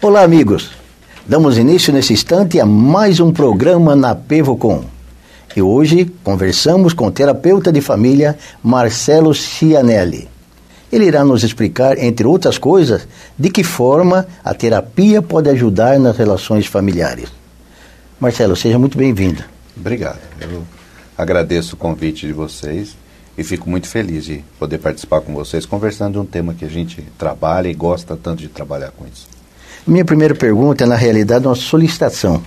Olá, amigos. Damos início nesse instante a mais um programa na Pevocom. E hoje conversamos com o terapeuta de família Marcelo Cianelli. Ele irá nos explicar, entre outras coisas, de que forma a terapia pode ajudar nas relações familiares. Marcelo, seja muito bem-vindo. Obrigado. Eu agradeço o convite de vocês e fico muito feliz de poder participar com vocês, conversando de um tema que a gente trabalha e gosta tanto de trabalhar com isso. Minha primeira pergunta é, na realidade, uma solicitação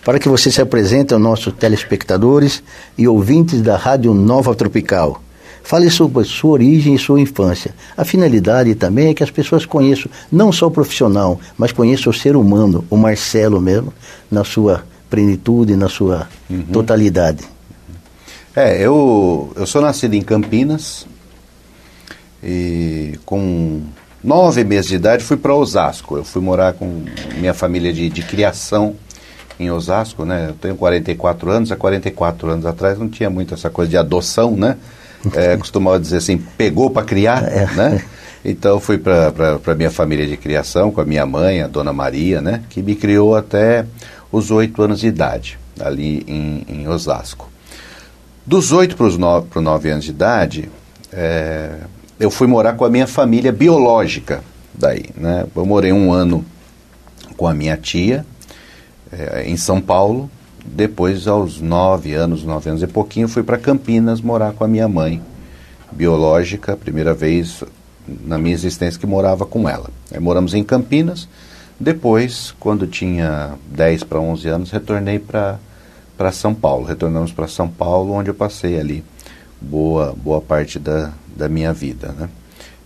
para que você se apresente aos nossos telespectadores e ouvintes da Rádio Nova Tropical. Fale sobre sua origem e sua infância. A finalidade também é que as pessoas conheçam não só o profissional, mas conheçam o ser humano, o Marcelo mesmo, na sua plenitude, na sua totalidade. Eu sou nascido em Campinas e com 9 meses de idade fui para Osasco. Eu fui morar com minha família de criação em Osasco, né? Eu tenho 44 anos, há 44 anos atrás não tinha muito essa coisa de adoção, né? Costumava dizer assim, pegou para criar, né? Então eu fui para minha família de criação, com a minha mãe, a Dona Maria, né? Que me criou até os 8 anos de idade, ali em Osasco. Dos 8 para os 9 anos de idade, eu fui morar com a minha família biológica daí, né? Eu morei 1 ano com a minha tia, em São Paulo. Depois, aos 9 anos e pouquinho, fui para Campinas morar com a minha mãe biológica, primeira vez na minha existência que morava com ela. Aí moramos em Campinas. Depois, quando tinha 10 para 11 anos, retornei para São Paulo. Retornamos para São Paulo, onde eu passei ali boa parte da minha vida, né?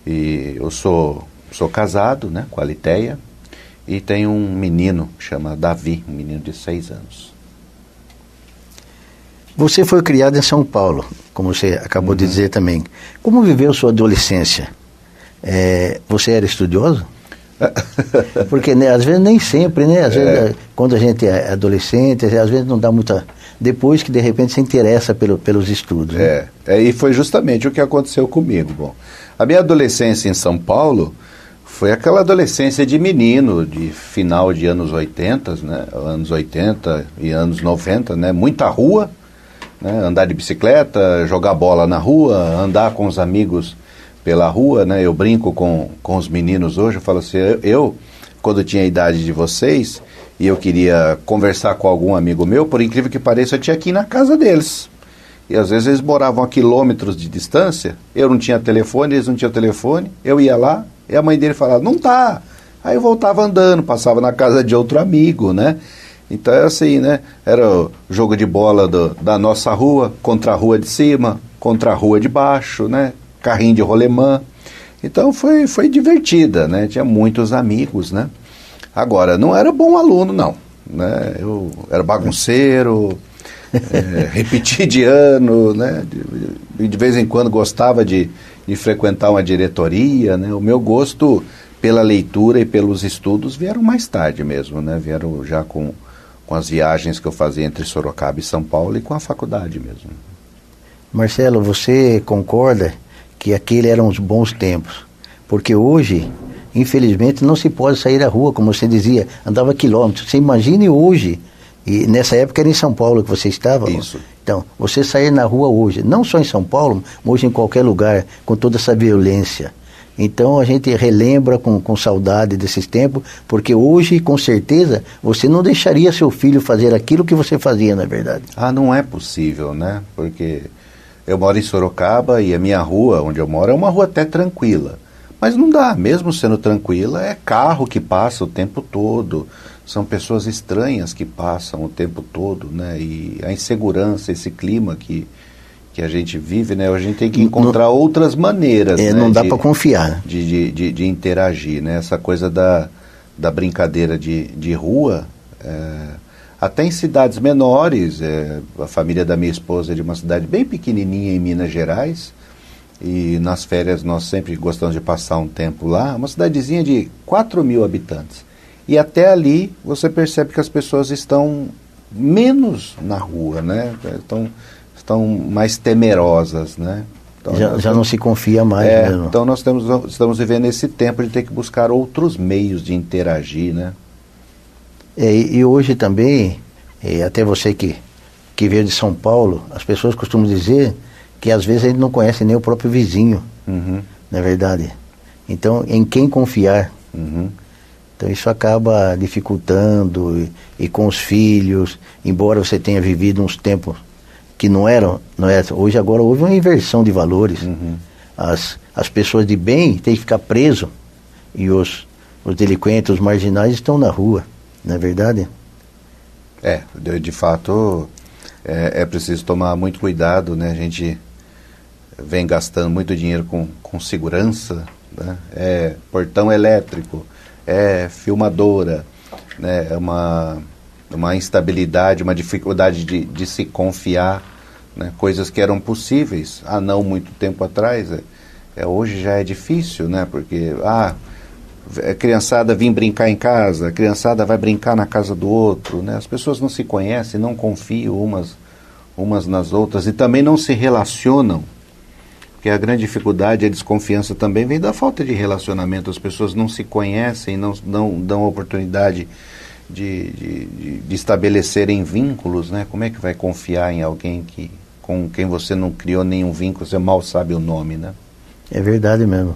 E eu sou casado, né, com a Litéia, e tenho um menino que chama Davi, um menino de 6 anos. Você foi criado em São Paulo, como você acabou de dizer também. Como viveu sua adolescência? Você era estudioso? Porque, né, às vezes nem sempre, né? Às vezes, quando a gente é adolescente, às vezes não dá muita... Depois que de repente se interessa pelos estudos. Né? E foi justamente o que aconteceu comigo. Bom, a minha adolescência em São Paulo foi aquela adolescência de menino, de final de anos 80, né? Anos 80 e anos 90, né? Muita rua, né? Andar de bicicleta, jogar bola na rua, andar com os amigos pela rua, né? Eu brinco com os meninos hoje, eu falo assim, eu quando tinha a idade de vocês e eu queria conversar com algum amigo meu, por incrível que pareça, eu tinha que ir na casa deles. E às vezes eles moravam a quilômetros de distância, eu não tinha telefone, eles não tinham telefone, eu ia lá e a mãe dele falava, não tá. Aí eu voltava andando, passava na casa de outro amigo, né? Então é assim, né? Era o jogo de bola da nossa rua, contra a rua de cima, contra a rua de baixo, né? Carrinho de rolemã. Então foi divertida, né? Tinha muitos amigos, né? Agora, não era bom aluno, não, né? Eu era bagunceiro, repetia de ano, né? De vez em quando gostava de frequentar uma diretoria, né? O meu gosto pela leitura e pelos estudos vieram mais tarde mesmo, né? Vieram já com as viagens que eu fazia entre Sorocaba e São Paulo e com a faculdade mesmo. Marcelo, você concorda que aquele eram os bons tempos? Porque hoje, infelizmente, não se pode sair à rua, como você dizia, andava quilômetros. Você imagine hoje, e nessa época era em São Paulo que você estava? Isso. Então, você sair na rua hoje, não só em São Paulo, mas hoje em qualquer lugar, com toda essa violência. Então a gente relembra com saudade desses tempos, porque hoje, com certeza, você não deixaria seu filho fazer aquilo que você fazia, não é verdade? Não é possível, né? Porque eu moro em Sorocaba e a minha rua, onde eu moro, é uma rua até tranquila. Mas não dá, mesmo sendo tranquila, é carro que passa o tempo todo, são pessoas estranhas que passam o tempo todo, né? E a insegurança, esse clima que a gente vive, né? A gente tem que encontrar outras maneiras, né? Não dá para confiar. De interagir, né? Essa coisa da brincadeira de rua, até em cidades menores, a família da minha esposa é de uma cidade bem pequenininha em Minas Gerais, e nas férias nós sempre gostamos de passar um tempo lá, uma cidadezinha de 4.000 habitantes. E até ali você percebe que as pessoas estão menos na rua, né? Estão mais temerosas, né? Então, já não se confia mais mesmo. Então nós estamos vivendo esse tempo de ter que buscar outros meios de interagir, né? E hoje também, até você que veio de São Paulo, as pessoas costumam dizer que às vezes a gente não conhece nem o próprio vizinho, não é verdade? Então, em quem confiar? Então isso acaba dificultando, e com os filhos, embora você tenha vivido uns tempos que não era, hoje agora houve uma inversão de valores. As pessoas de bem têm que ficar preso, e os delinquentes, os marginais estão na rua, não é verdade? De fato, é preciso tomar muito cuidado, né? A gente vem gastando muito dinheiro com segurança, né? Portão elétrico, filmadora, né? É uma instabilidade, uma dificuldade de se confiar, né? Coisas que eram possíveis há não muito tempo atrás, hoje já é difícil, né? Porque a criançada vem brincar em casa, a criançada vai brincar na casa do outro, né? As pessoas não se conhecem, não confiam umas nas outras e também não se relacionam, porque a grande dificuldade, a desconfiança também vem da falta de relacionamento. As pessoas não se conhecem, não dão oportunidade de estabelecerem vínculos, né? Como é que vai confiar em alguém com quem você não criou nenhum vínculo, você mal sabe o nome, né? É verdade mesmo.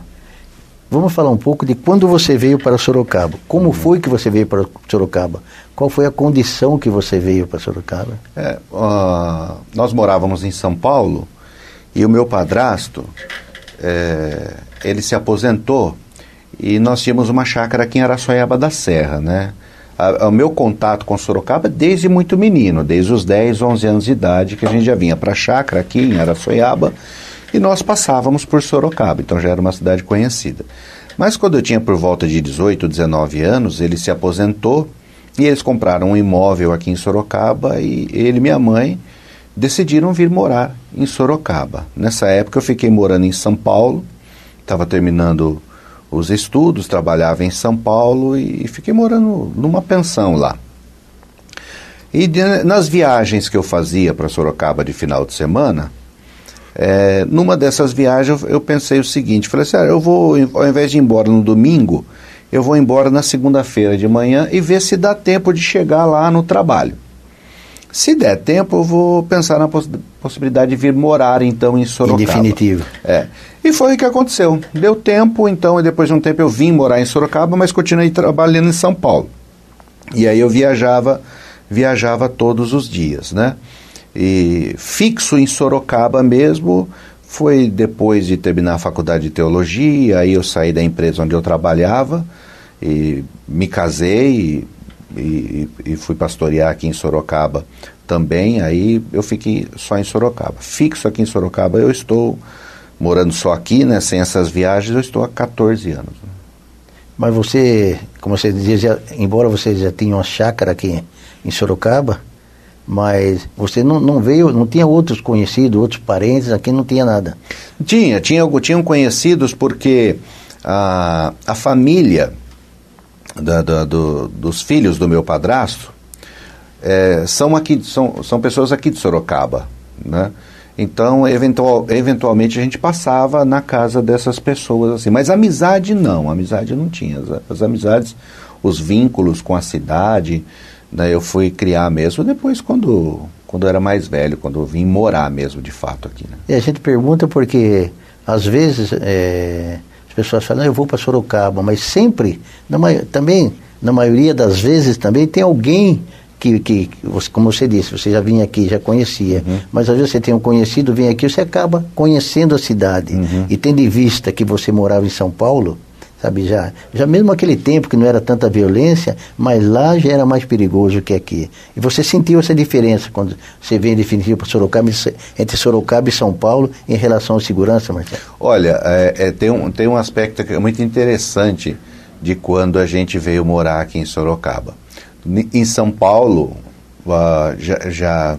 Vamos falar um pouco de quando você veio para Sorocaba. Como foi que você veio para Sorocaba? Qual foi a condição que você veio para Sorocaba? Nós morávamos em São Paulo e o meu padrasto, ele se aposentou e nós tínhamos uma chácara aqui em Araçoiaba da Serra, né? O meu contato com Sorocaba desde muito menino, desde os 10, 11 anos de idade, que a gente já vinha para a chácara aqui em Araçoiaba, e nós passávamos por Sorocaba, então já era uma cidade conhecida. Mas quando eu tinha por volta de 18, 19 anos, ele se aposentou e eles compraram um imóvel aqui em Sorocaba e ele e minha mãe decidiram vir morar em Sorocaba. Nessa época eu fiquei morando em São Paulo, estava terminando os estudos, trabalhava em São Paulo e fiquei morando numa pensão lá. E nas viagens que eu fazia para Sorocaba de final de semana, numa dessas viagens eu pensei o seguinte, falei assim, eu vou, ao invés de ir embora no domingo, eu vou embora na segunda-feira de manhã e ver se dá tempo de chegar lá no trabalho. Se der tempo, eu vou pensar na possibilidade de vir morar, então, em Sorocaba. Em definitivo. E foi o que aconteceu. Deu tempo, então, e depois de um tempo eu vim morar em Sorocaba, mas continuei trabalhando em São Paulo. E aí eu viajava todos os dias, né? E fixo em Sorocaba mesmo foi depois de terminar a faculdade de teologia. Aí eu saí da empresa onde eu trabalhava e me casei e fui pastorear aqui em Sorocaba também. Aí eu fiquei só em Sorocaba, fixo aqui em Sorocaba. Eu estou morando só aqui, né, sem essas viagens, eu estou há 14 anos. Mas você, como você dizia, embora você já tinha uma chácara aqui em Sorocaba, mas você não veio, não tinha outros conhecidos, outros parentes, aqui não tinha nada? Tinham conhecidos, porque a família dos filhos do meu padrasto são pessoas aqui de Sorocaba, né? Então, eventualmente a gente passava na casa dessas pessoas assim, mas amizade não tinha. As amizades, os vínculos com a cidade, né, eu fui criar mesmo depois quando eu era mais velho, quando eu vim morar mesmo de fato aqui, né? E a gente pergunta porque às vezes as pessoas falam, eu vou para Sorocaba, mas sempre, também, na maioria das vezes também tem alguém que como você disse, você já vinha aqui, já conhecia, mas às vezes você tem um conhecido, vem aqui, você acaba conhecendo a cidade, e tendo em vista que você morava em São Paulo, sabe, já mesmo aquele tempo que não era tanta violência, mas lá já era mais perigoso que aqui. E você sentiu essa diferença quando você veio em definitivo para Sorocaba, entre Sorocaba e São Paulo, em relação à segurança, Marcelo? Olha, tem um aspecto que é muito interessante de quando a gente veio morar aqui em Sorocaba. Em São Paulo, já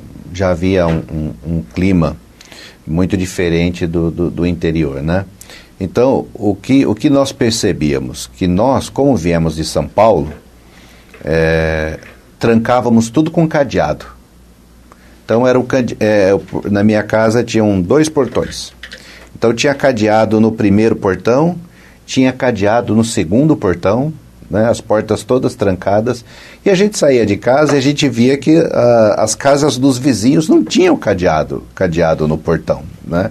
havia um clima muito diferente do interior, né? Então, o que nós percebíamos? Que nós, como viemos de São Paulo, trancávamos tudo com cadeado. Então, na minha casa tinham 2 portões. Então, tinha cadeado no primeiro portão, tinha cadeado no segundo portão, né? As portas todas trancadas, e a gente saía de casa e a gente via que as casas dos vizinhos não tinham cadeado no portão, né?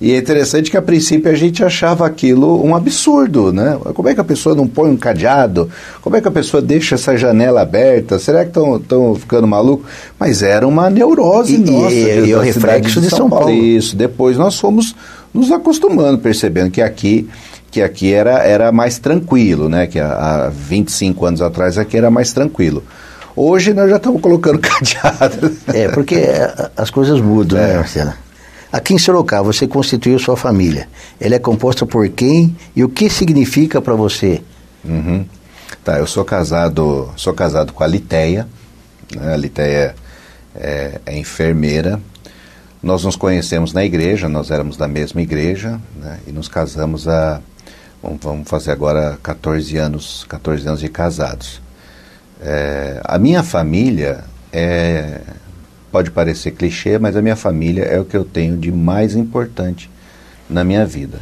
E é interessante que a princípio a gente achava aquilo um absurdo, né? Como é que a pessoa não põe um cadeado? Como é que a pessoa deixa essa janela aberta? Será que estão ficando malucos? Mas era uma neurose nossa. E o reflexo de São Paulo. Isso, depois nós fomos nos acostumando, percebendo que aqui era mais tranquilo, né? Que há 25 anos atrás aqui era mais tranquilo. Hoje nós já estamos colocando cadeado. Porque as coisas mudam, né, Marcelo? Aqui em Sorocaba, você constituiu sua família. Ela é composta por quem e o que significa para você? Uhum. Tá, eu sou casado com a Litéia, né? A Litéia é enfermeira. Nós nos conhecemos na igreja, nós éramos da mesma igreja, né? E nos casamos vamos fazer agora 14 anos de casados. A minha família pode parecer clichê, mas a minha família é o que eu tenho de mais importante na minha vida.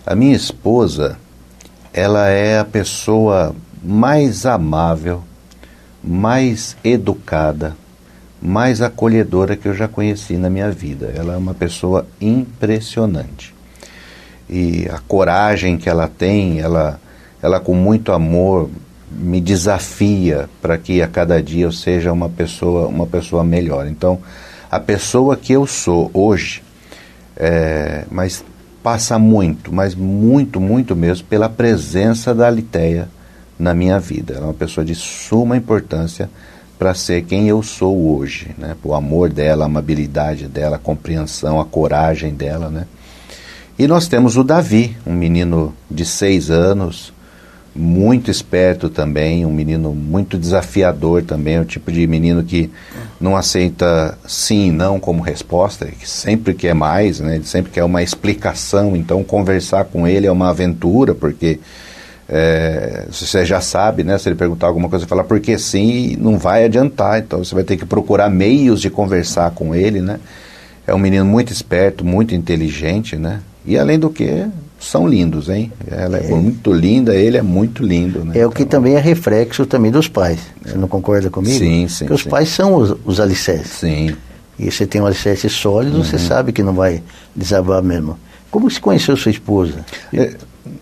A minha esposa, ela é a pessoa mais amável, mais educada, mais acolhedora que eu já conheci na minha vida. Ela é uma pessoa impressionante. E a coragem que ela tem, ela com muito amor me desafia para que a cada dia eu seja uma pessoa melhor. Então, a pessoa que eu sou hoje, mas passa muito, mas muito, muito mesmo, pela presença da Litéia na minha vida. Ela é uma pessoa de suma importância para ser quem eu sou hoje, né? O amor dela, a amabilidade dela, a compreensão, a coragem dela, né? E nós temos o Davi, um menino de 6 anos, muito esperto também, um menino muito desafiador também, é o tipo de menino que não aceita sim e não como resposta, que sempre quer mais, né? Ele sempre quer uma explicação, então conversar com ele é uma aventura, porque você já sabe, né? Se ele perguntar alguma coisa, falar porque sim, não vai adiantar, então você vai ter que procurar meios de conversar com ele, né? É um menino muito esperto, muito inteligente, né? E além do que, são lindos, hein? Ela é muito linda, ele é muito lindo, né? O que também é reflexo também dos pais. Você não concorda comigo? Sim, sim. Porque os pais são os alicerces. Sim. E você tem um alicerce sólido, você sabe que não vai desabar mesmo. Como você conheceu sua esposa?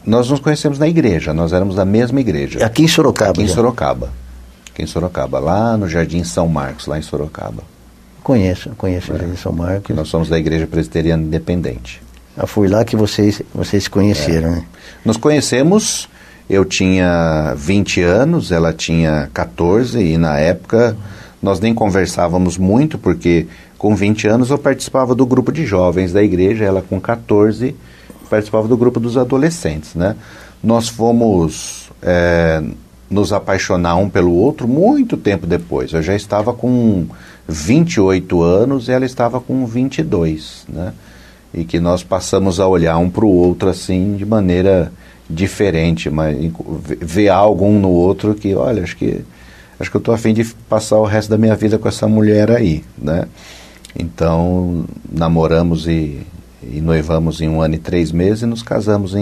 Nós nos conhecemos na igreja, nós éramos da mesma igreja. Aqui em Sorocaba? Aqui em Sorocaba, lá no Jardim São Marcos, lá em Sorocaba. Conheço o Jardim São Marcos. Nós somos da Igreja Presbiteriana Independente. Foi lá que vocês se conheceram, né? Nos conhecemos, eu tinha 20 anos, ela tinha 14, e na época nós nem conversávamos muito, porque com 20 anos eu participava do grupo de jovens da igreja, ela com 14 participava do grupo dos adolescentes, né? Nós fomos nos apaixonar um pelo outro muito tempo depois. Eu já estava com 28 anos e ela estava com 22, né? E que nós passamos a olhar um para o outro assim de maneira diferente, mas ver algo um no outro que, olha, acho que eu estou a fim de passar o resto da minha vida com essa mulher aí, né? Então namoramos e noivamos em 1 ano e 3 meses e nos casamos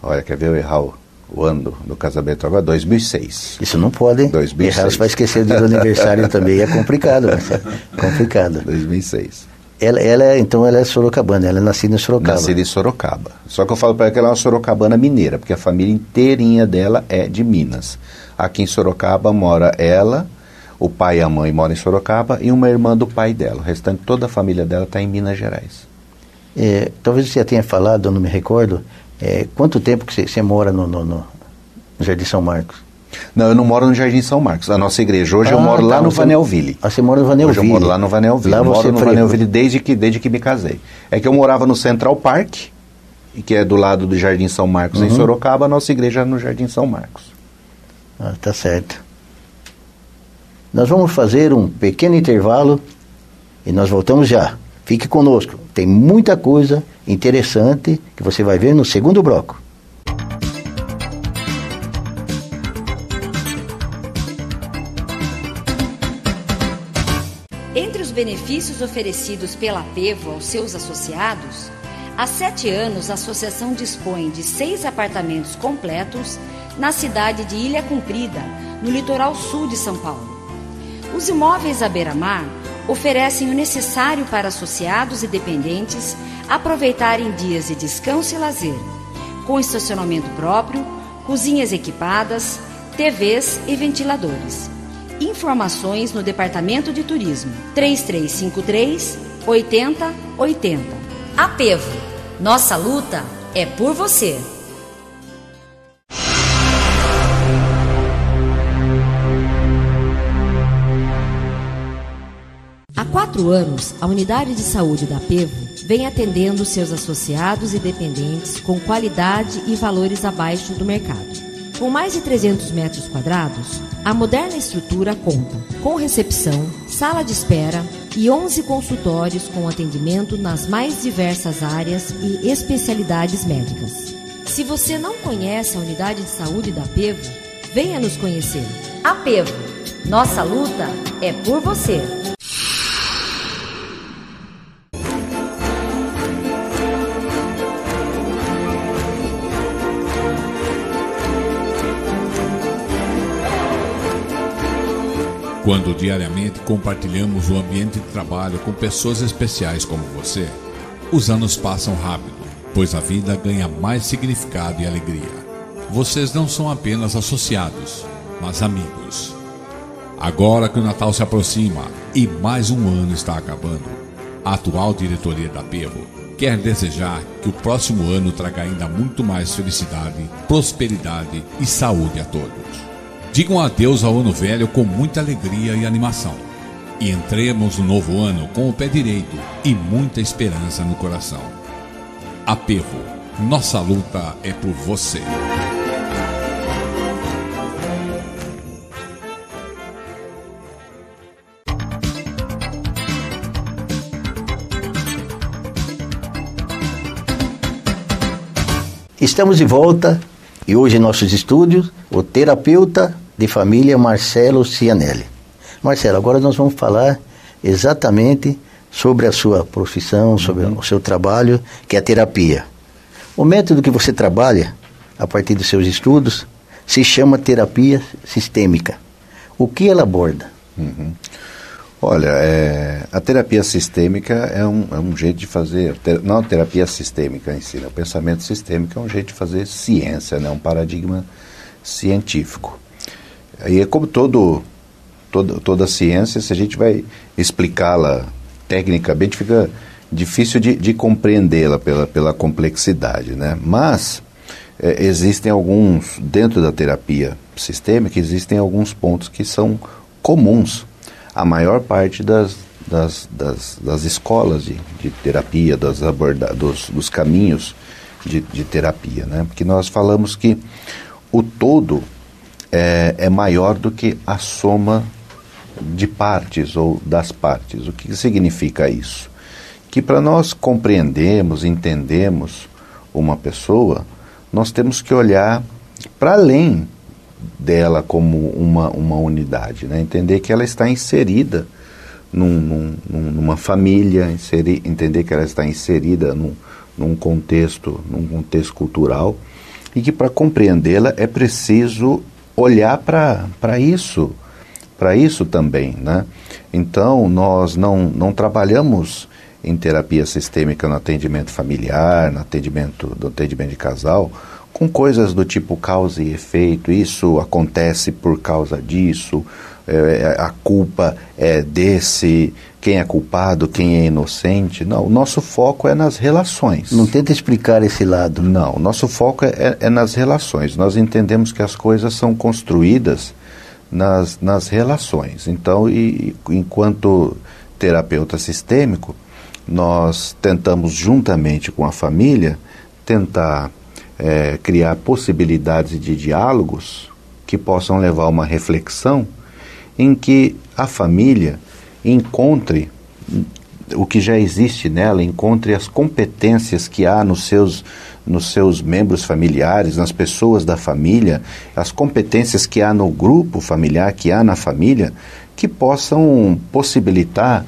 olha, quer ver eu errar o ano do casamento agora? 2006. Isso não pode, hein? 2006. Errar, você vai esquecer o dia do aniversário também, é complicado, Marcelo. Complicado. 2006. Então ela é sorocabana, ela é nascida em Sorocaba. Nascida em Sorocaba. Só que eu falo para ela que ela é uma sorocabana mineira, porque a família inteirinha dela é de Minas. Aqui em Sorocaba mora ela, o pai e a mãe moram em Sorocaba e uma irmã do pai dela. O restante, toda a família dela está em Minas Gerais. Talvez você já tenha falado, eu não me recordo, quanto tempo que você mora no Jardim São Marcos? Não, eu não moro no Jardim São Marcos. A nossa igreja hoje eu moro lá no Vanelville. Você mora no Vanelville? Hoje eu moro lá no Vanelville. Eu moro no Vanelville desde que me casei. É que eu morava no Central Park, que é do lado do Jardim São Marcos, em Sorocaba. A nossa igreja era no Jardim São Marcos. Tá certo. Nós vamos fazer um pequeno intervalo e nós voltamos já. Fique conosco. Tem muita coisa interessante que você vai ver no segundo bloco. Entre os benefícios oferecidos pela Pevo aos seus associados, Há 7 anos, a associação dispõe de 6 apartamentos completos na cidade de Ilha Comprida, no litoral sul de São Paulo. Os imóveis à beira-mar oferecem o necessário para associados e dependentes aproveitarem dias de descanso e lazer, com estacionamento próprio, cozinhas equipadas, TVs e ventiladores. Informações no Departamento de Turismo 3353 8080. Apevo, nossa luta é por você. Há 4 anos, a Unidade de Saúde da Apevo vem atendendo seus associados e dependentes com qualidade e valores abaixo do mercado. Com mais de 300 metros quadrados, a moderna estrutura conta com recepção, sala de espera e 11 consultórios com atendimento nas mais diversas áreas e especialidades médicas. Se você não conhece a Unidade de Saúde da Apevo, venha nos conhecer. Apevo, nossa luta é por você. Quando diariamente compartilhamos o ambiente de trabalho com pessoas especiais como você, os anos passam rápido, pois a vida ganha mais significado e alegria. Vocês não são apenas associados, mas amigos. Agora que o Natal se aproxima e mais um ano está acabando, a atual diretoria da Apevo quer desejar que o próximo ano traga ainda muito mais felicidade, prosperidade e saúde a todos. Digam adeus ao ano velho com muita alegria e animação. E entremos no novo ano com o pé direito e muita esperança no coração. Apevo, nossa luta é por você. Estamos de volta e hoje em nossos estúdios, o terapeuta de família Marcelo Cianelli. Marcelo, agora nós vamos falar exatamente sobre a sua profissão, sobre o seu trabalho, que é a terapia. O método que você trabalha, a partir dos seus estudos, se chama terapia sistêmica. O que ela aborda? Olha, a terapia sistêmica é um jeito de fazer, não a terapia sistêmica em si, né? O pensamento sistêmico é um jeito de fazer ciência, né? Um paradigma científico. E é como toda ciência, se a gente vai explicá-la tecnicamente, fica difícil de compreendê-la pela complexidade, né? Mas existem alguns, dentro da terapia sistêmica, existem alguns pontos que são comuns à maior parte das escolas de terapia, dos caminhos de terapia, né? Porque nós falamos que o todo é maior do que a soma de partes ou das partes. O que significa isso? Que para nós compreendermos, entendermos uma pessoa, nós temos que olhar para além dela como uma unidade, né? Entender que ela está inserida numa família, entender que ela está inserida num contexto cultural, e que para compreendê-la é preciso olhar para isso também, né? Então, nós não trabalhamos em terapia sistêmica no atendimento familiar, no atendimento de casal, com coisas do tipo causa e efeito, isso acontece por causa disso, a culpa é desse, quem é culpado, quem é inocente. Não, o nosso foco é nas relações. Não tenta explicar esse lado. Não, o nosso foco é nas relações. Nós entendemos que as coisas são construídas nas relações. Então, enquanto terapeuta sistêmico, nós tentamos, juntamente com a família, tentar criar possibilidades de diálogos que possam levar a uma reflexão em que a família encontre o que já existe nela, encontre as competências que há nos seus membros familiares, nas pessoas da família, as competências que há no grupo familiar, que há na família, que possam possibilitar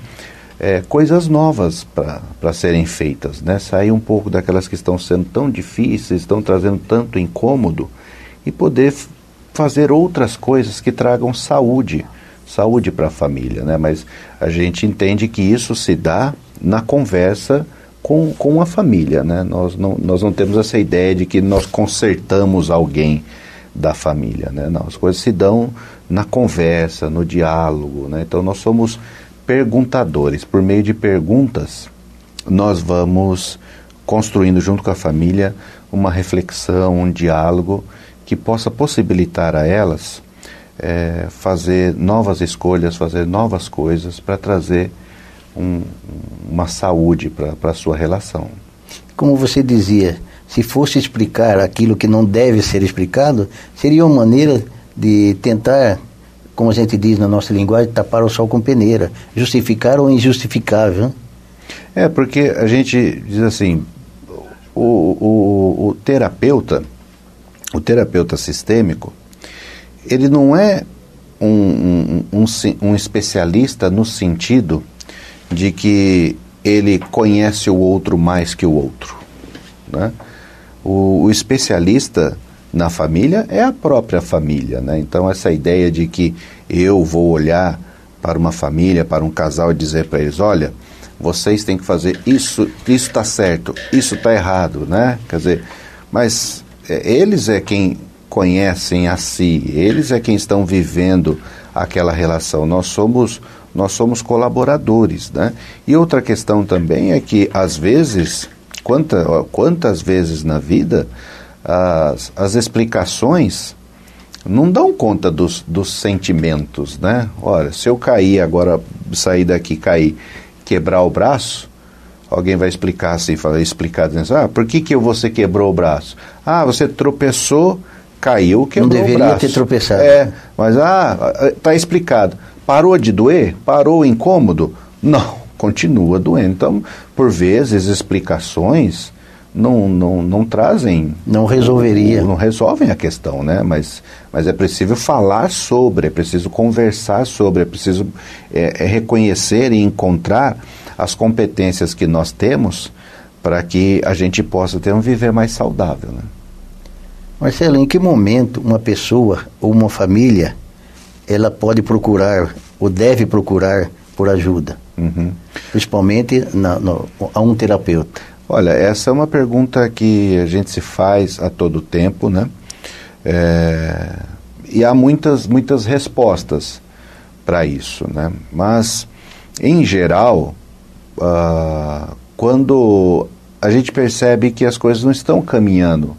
coisas novas para serem feitas, né? Sair um pouco daquelas que estão sendo tão difíceis, estão trazendo tanto incômodo, e poder fazer outras coisas que tragam saúde para a família, né? Mas a gente entende que isso se dá na conversa com a família, né? Nós não temos essa ideia de que nós consertamos alguém da família, né? Não, as coisas se dão na conversa, no diálogo, né? Então nós somos perguntadores. Por meio de perguntas, nós vamos construindo junto com a família uma reflexão, um diálogo que possa possibilitar a elas fazer novas escolhas, fazer novas coisas para trazer uma saúde para a sua relação. Como você dizia, se fosse explicar aquilo que não deve ser explicado, seria uma maneira de tentar, como a gente diz na nossa linguagem, tapar o sol com peneira, justificar o injustificável. Porque a gente diz assim, o terapeuta sistêmico, ele não é um especialista no sentido de que ele conhece o outro mais que o outro, né? O especialista na família é a própria família, né? Então essa ideia de que eu vou olhar para uma família, para um casal e dizer para eles, olha, vocês têm que fazer isso está certo, isso está errado, né? Quer dizer, mas eles é quem conhecem a si, eles é quem estão vivendo aquela relação, nós somos colaboradores, né? E outra questão também é que, às vezes, quantas vezes na vida, as explicações não dão conta dos sentimentos, né? Olha, se eu cair agora, sair daqui, cair, quebrar o braço, alguém vai explicar assim, explicar dizendo, por que você quebrou o braço? Você tropeçou, caiu, quebrou o braço. Não deveria ter tropeçado. Mas está explicado. Parou de doer? Parou o incômodo? Não, continua doendo. Então, por vezes, explicações não trazem... Não resolveria. Não resolvem a questão, né? Mas é preciso falar sobre, é preciso conversar sobre, é preciso reconhecer e encontrar as competências que nós temos para que a gente possa ter um viver mais saudável, né? Marcelo, em que momento uma pessoa ou uma família ela pode procurar ou deve procurar por ajuda? Principalmente a um terapeuta. Olha, essa é uma pergunta que a gente se faz a todo tempo, né? E há muitas respostas para isso, né? Mas, em geral, quando a gente percebe que as coisas não estão caminhando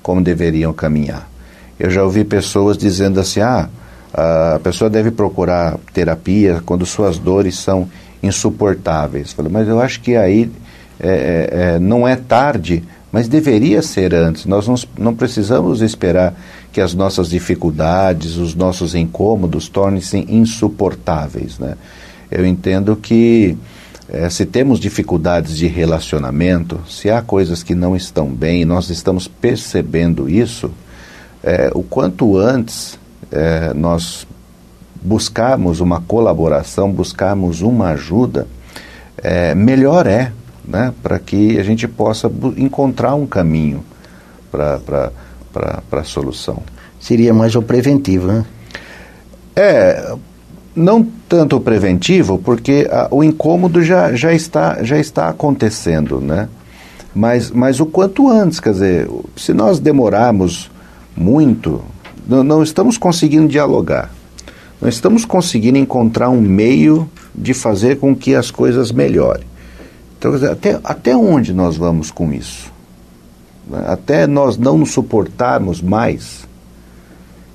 como deveriam caminhar. Eu já ouvi pessoas dizendo assim, a pessoa deve procurar terapia quando suas dores são insuportáveis. Falei, mas eu acho que aí não é tarde, mas deveria ser antes. Nós não precisamos esperar que as nossas dificuldades, os nossos incômodos tornem-se insuportáveis, né? Eu entendo que se temos dificuldades de relacionamento, se há coisas que não estão bem, nós estamos percebendo isso, o quanto antes nós buscarmos uma colaboração, buscarmos uma ajuda, melhor né? Para que a gente possa encontrar um caminho para a solução. Seria mais o preventivo, né? Não tanto o preventivo, porque o incômodo já está acontecendo, né? Mas o quanto antes, quer dizer, se nós demorarmos muito, não estamos conseguindo dialogar, não estamos conseguindo encontrar um meio de fazer com que as coisas melhorem. Então, quer dizer, até onde nós vamos com isso? Até nós não nos suportarmos mais.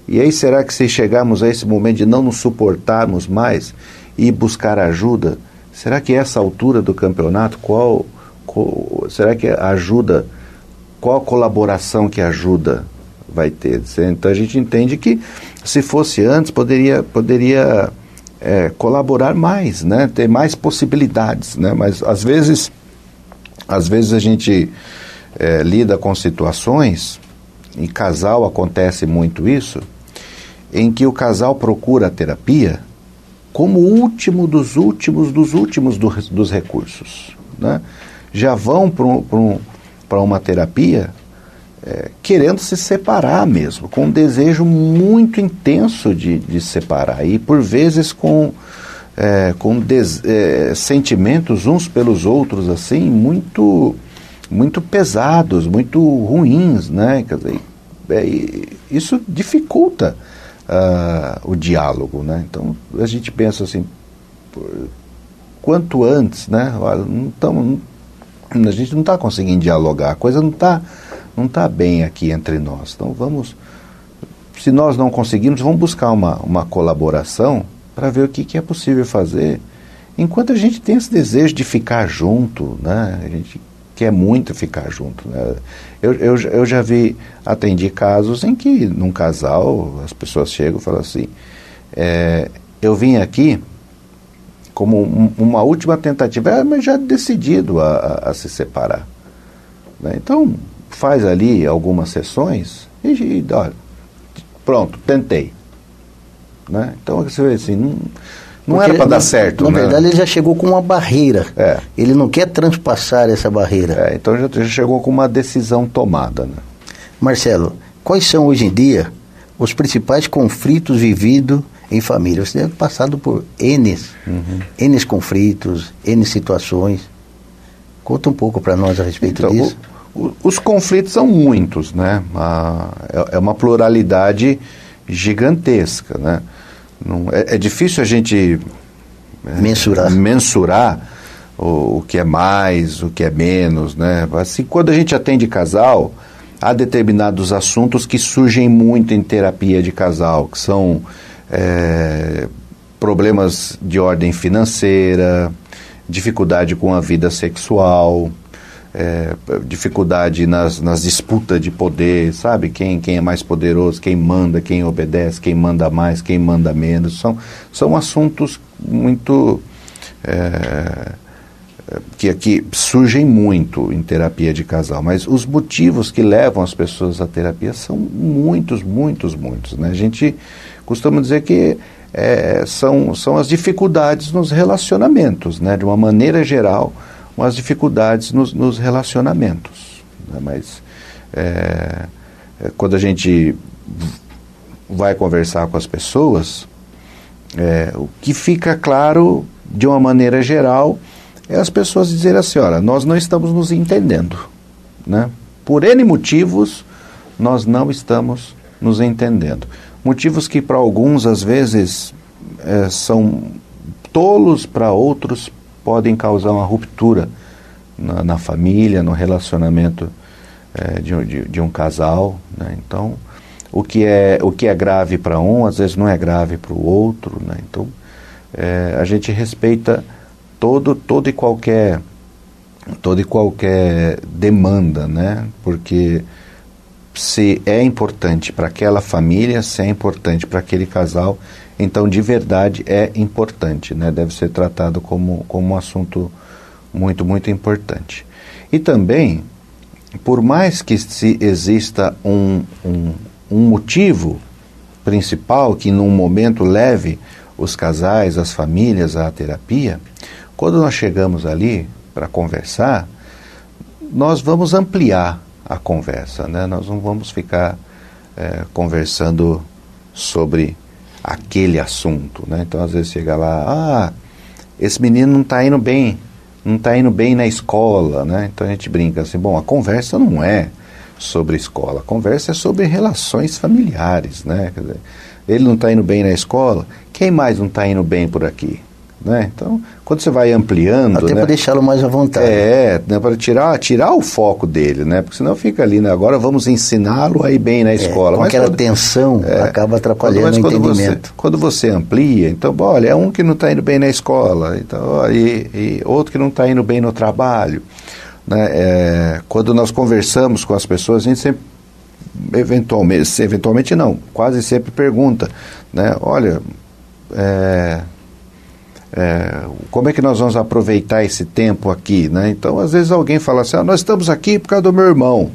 E aí, será que se chegarmos a esse momento de não nos suportarmos mais e buscar ajuda, será que essa altura do campeonato, será que ajuda, qual colaboração que ajuda vai ter? Então a gente entende que se fosse antes, poderia colaborar mais, né? Ter mais possibilidades, né? Mas às vezes a gente lida com situações, em casal acontece muito isso, em que o casal procura a terapia como o último dos últimos dos recursos, né? Já vão para uma terapia querendo se separar mesmo, com um desejo muito intenso de separar, e por vezes com sentimentos uns pelos outros assim muito pesados, muito ruins, né? Quer dizer, isso dificulta o diálogo, né? Então a gente pensa assim, quanto antes, né? A gente não está conseguindo dialogar, a coisa não está bem aqui entre nós. Então se nós não conseguirmos, vamos buscar uma colaboração para ver o que é possível fazer, enquanto a gente tem esse desejo de ficar junto, né? A gente quer muito ficar junto, né? Eu já atendi casos em que, num casal, as pessoas chegam e falam assim, eu vim aqui como uma última tentativa, mas já decidido a se separar, né? Então, faz ali algumas sessões e olha, pronto, tentei, né? Então, você vê assim, não era para dar certo. Na né? verdade, ele já chegou com uma barreira. Ele não quer transpassar essa barreira. Então já chegou com uma decisão tomada, né? Marcelo, quais são hoje em dia os principais conflitos vividos em família? Você deve ter passado por N conflitos, N situações. Conta um pouco para nós a respeito disso. Os conflitos são muitos, né? É uma pluralidade gigantesca, né? É difícil a gente mensurar o que é mais, o que é menos, né? Assim, quando a gente atende casal, há determinados assuntos que surgem muito em terapia de casal, que são problemas de ordem financeira, dificuldade com a vida sexual, dificuldade nas disputas de poder, sabe? Quem é mais poderoso, quem manda, quem obedece, quem manda mais, quem manda menos. São assuntos muito que surgem muito em terapia de casal, mas os motivos que levam as pessoas à terapia são muitos, né? A gente costuma dizer que são as dificuldades nos relacionamentos, né? De uma maneira geral, as dificuldades nos relacionamentos, né? Mas quando a gente vai conversar com as pessoas, o que fica claro de uma maneira geral é as pessoas dizerem assim, olha, nós não estamos nos entendendo, né? Por N motivos nós não estamos nos entendendo, motivos que para alguns às vezes são tolos, para outros podem causar uma ruptura na família, no relacionamento de um casal, né? Então, o que é grave para um, às vezes não é grave para o outro, né? Então, a gente respeita toda e qualquer demanda, né? Porque se é importante para aquela família, se é importante para aquele casal, então de verdade é importante, né? Deve ser tratado como um assunto muito, muito importante. E também, por mais que exista um motivo principal que num momento leve os casais, as famílias à terapia, quando nós chegamos ali para conversar, nós vamos ampliar a conversa, né? Nós não vamos ficar conversando sobre aquele assunto, né? Então às vezes chega lá, esse menino não está indo bem na escola, né? Então a gente brinca assim, bom, a conversa não é sobre escola, a conversa é sobre relações familiares, né? Quer dizer, ele não está indo bem na escola, quem mais não está indo bem por aqui? Né? Então, quando você vai ampliando... Até para deixá-lo mais à vontade. Né, para tirar o foco dele, né? Porque senão fica ali, né? Agora vamos ensiná-lo a ir bem na escola. Com aquela tensão, acaba atrapalhando o entendimento. Quando você amplia, então, olha, é um que não está indo bem na escola, então, e outro que não está indo bem no trabalho. Né? Quando nós conversamos com as pessoas, a gente sempre, eventualmente não, quase sempre pergunta, né? Olha, como é que nós vamos aproveitar esse tempo aqui, né? Então, às vezes alguém fala assim, nós estamos aqui por causa do meu irmão,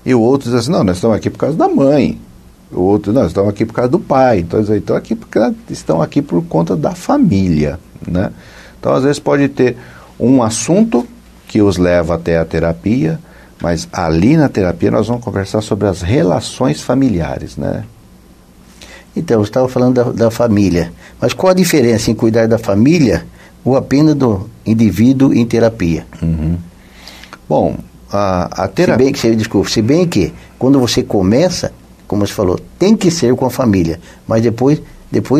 e o outro diz assim, não, nós estamos aqui por causa da mãe, O outro, não, estão aqui por causa do pai. Então, estão aqui por conta da família, né? Então, às vezes pode ter um assunto que os leva até a terapia, mas ali na terapia nós vamos conversar sobre as relações familiares, né? Então, você estava falando da família, mas qual a diferença em cuidar da família ou apenas do indivíduo em terapia? Uhum. Bom, a terapia... Se bem que quando você começa, como você falou, tem que ser com a família, mas depois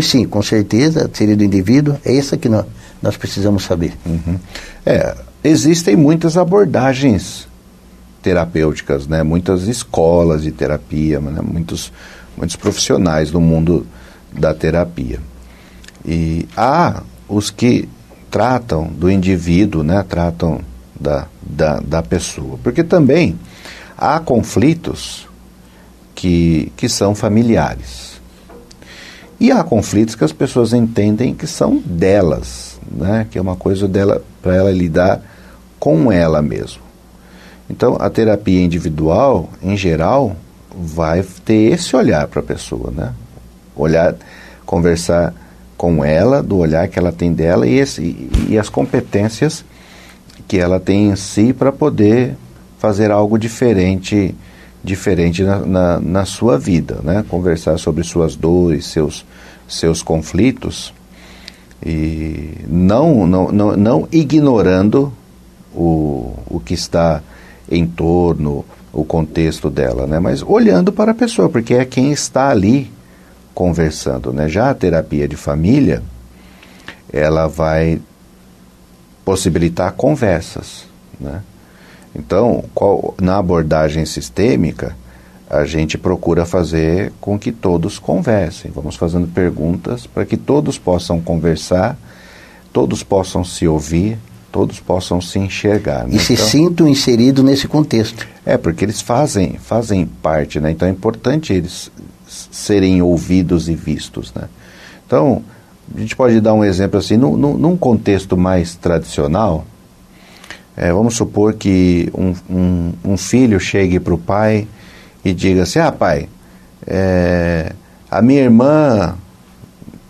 sim, com certeza, seria do indivíduo, é isso que nós precisamos saber. Uhum. Existem muitas abordagens terapêuticas, né? Muitas escolas de terapia, né? Muitos profissionais no mundo da terapia. E há os que tratam do indivíduo, né? Tratam da pessoa. Porque também há conflitos que são familiares. E há conflitos que as pessoas entendem que são delas, né? Que é uma coisa dela, para ela lidar com ela mesma. Então, a terapia individual, em geral, vai ter esse olhar para a pessoa, né? Conversar com ela, do olhar que ela tem dela e as competências que ela tem em si para poder fazer algo diferente na sua vida, né? Conversar sobre suas dores, seus conflitos, e não ignorando o que está em torno, o contexto dela, né? Mas olhando para a pessoa, porque é quem está ali conversando, né? Já a terapia de família, ela vai possibilitar conversas, né? Então, na abordagem sistêmica, a gente procura fazer com que todos conversem. Vamos fazendo perguntas para que todos possam conversar, todos possam se ouvir, todos possam se enxergar, né? E se sintam inseridos nesse contexto. Porque eles fazem parte, né? Então é importante eles serem ouvidos e vistos, né? Então, a gente pode dar um exemplo assim, num contexto mais tradicional, vamos supor que um filho chegue para o pai e diga assim: pai, a minha irmã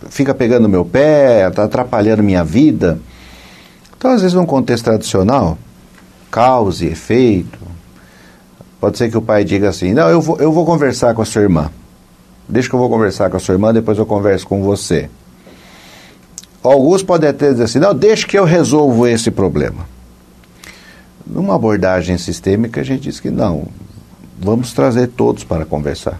fica pegando meu pé, está atrapalhando minha vida. Então, às vezes, num contexto tradicional, causa e efeito, pode ser que o pai diga assim: não, eu vou conversar com a sua irmã. Deixa que eu vou conversar com a sua irmã, depois eu converso com você. Alguns podem até dizer assim: não, deixa que eu resolvo esse problema. Numa abordagem sistêmica, a gente diz que não, vamos trazer todos para conversar.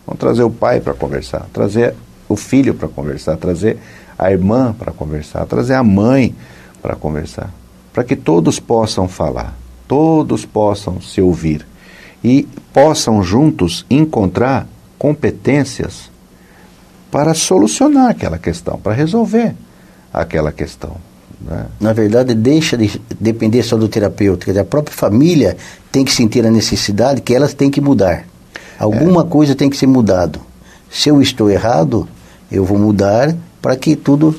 Vamos trazer o pai para conversar, trazer o filho para conversar, trazer a irmã para conversar, trazer a mãe para conversar, para que todos possam falar, todos possam se ouvir e possam juntos encontrar competências para solucionar aquela questão, para resolver aquela questão, né? Na verdade, deixa de depender só do terapeuta, quer dizer, a própria família tem que sentir a necessidade que elas têm que mudar. Alguma coisa tem que ser mudado. Se eu estou errado, eu vou mudar para que tudo